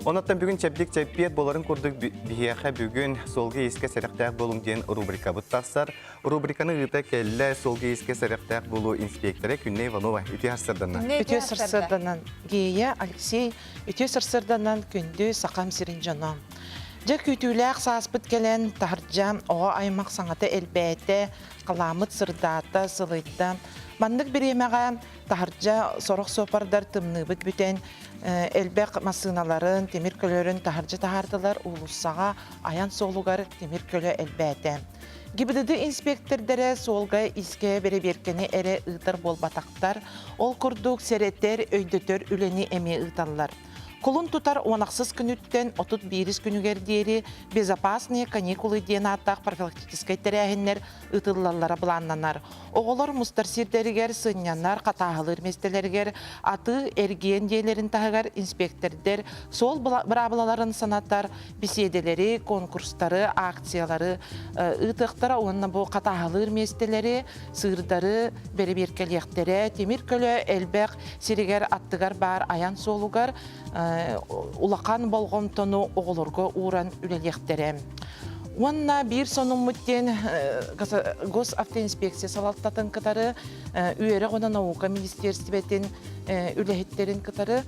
Onattan бүгін чәбдік чәппиет боларын көрдік бияқы бүгін солғы еске сәріқтәк болың ден рубрика бұттақсар. Рубриканы ғыта кәлі солғы еске сәріқтәк болу инспекторы Күнне Иванова. Үте асырданан. Үте сырсырданан Гея Алексей, үте сырсырданан күнді сақам сирин жана. Жак үтіләк саспыт келен тахарджам оға аймақ саңаты әлбәті, қаламыт сырдата, сылыйта. Мандық біремеға тахарджа сорық сопардар тымны бұт бүтен әлбәк масыналарын, темір көлерін тахарджа тахардылар ұлысаға аян солуғар темір көлі әлбәті. Гибдіді инспектордары солға иске бере беркені әрі ұйтар бол батақтар, ол күрдік сәреттер өйдітер үлені әме ұйталар. Колун тутар онақсыз күніттен 31 күнігер дейірі безопасные каникулы дейін аттақ профилактическай тәрәхінлер ұтылалары бұланнанар. Оғылар мұстар сирдерігер, сынянар, қатағылыр местелергер, аты әрген дейлерін тағығар инспектордер, сол бірабылаларын санаттар, беседелері, конкурстары, акциялары, ұтықтары, онына бұл қатағылыр местелері, сырдары, береберкелектері, темір көлі, әлбәқ, сирегер аттығар бар, аян солуғар, улақан болғым тону оғылырғы уран үлелектері. Онна бір соның мүттен госавтоинспекция салаттатын кытары, үйері ғона наука министерстветін үлехеттерін кытары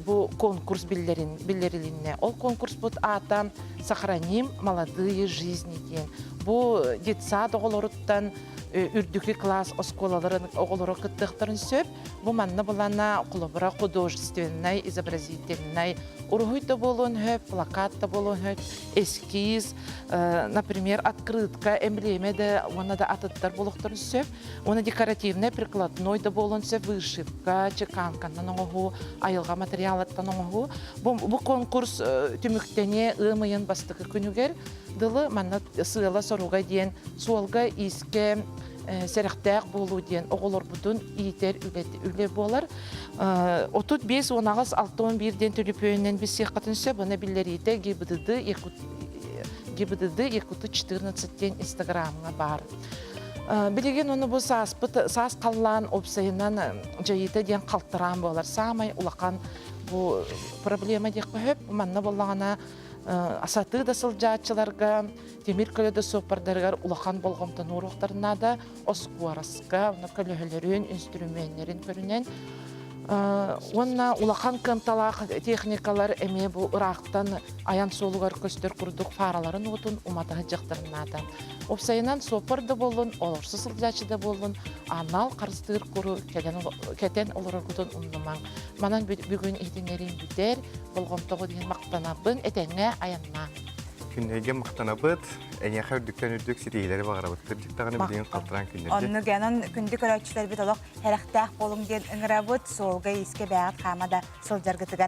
бұл конкурс білдерілінне. Ол конкурс бұд ата «Сохраним молодые жизни» ден. Бұл детсад оғылырыттан үрдіклі класс осколаларын оғылыры кыттықтарын сөп, бұл манна бұлана құлыбыра художественной, изобразительной, ургуйта болуын хөп, плакатта болуын хөп, эскиз, например, открытка, эмблемеде, оны да атыттар болуқтарын сөп, оны декоративный, прикладной да болуын сөп, вышивка, чеканканнан оңығы, айылға материалаттан оңығы. Бұл конкурс түміктене ұмайын бастықы күнігер, дылы манна сыйла соруға дейін, суалға иске сәріқтәк болу дейін оғылыр бұдын иетер үлі болар. 35-16-11-ден төліпөйінен біз сеққатын сөп, оны білдерейді гибдіді 14-ден инстаграмға бар. Білеген оны бұл сас қаллан опсайынан жайыты ден қалтыран болар. Самай ұлақан бұл проблема дек көп, манна болағына асаты да сылжатчыларға, темір көлі сопардарығар улақан болғымтан ұруқтарына да осқуарасқа, көлігілерін, инструменттерін көрінен. Онна улақан кымталақ техникалар әме бұл ұрақтан аян солуғар көстер күрдік фараларын отын уматағы жақтарына да. Опсайынан сопарды болын, оларсы сылжатчы да болын, анал қарыстығыр көрі кәтен олары күтін ұндымаң. Манан бүгін етінерін бүтер, болғымтығы деген мақтанабын, әтәңе аянна. Күннеге мақтанабыд, әне қәрдіктен үрдік сирейлері бағарабыд. Кірдіктағаны білген қалтыран күннерде. Онны гәнін күнді көрәтшілер біт олық әріқтәқ болың ден үңірабыд, солға еске бәғат қамада сылжарғытығар.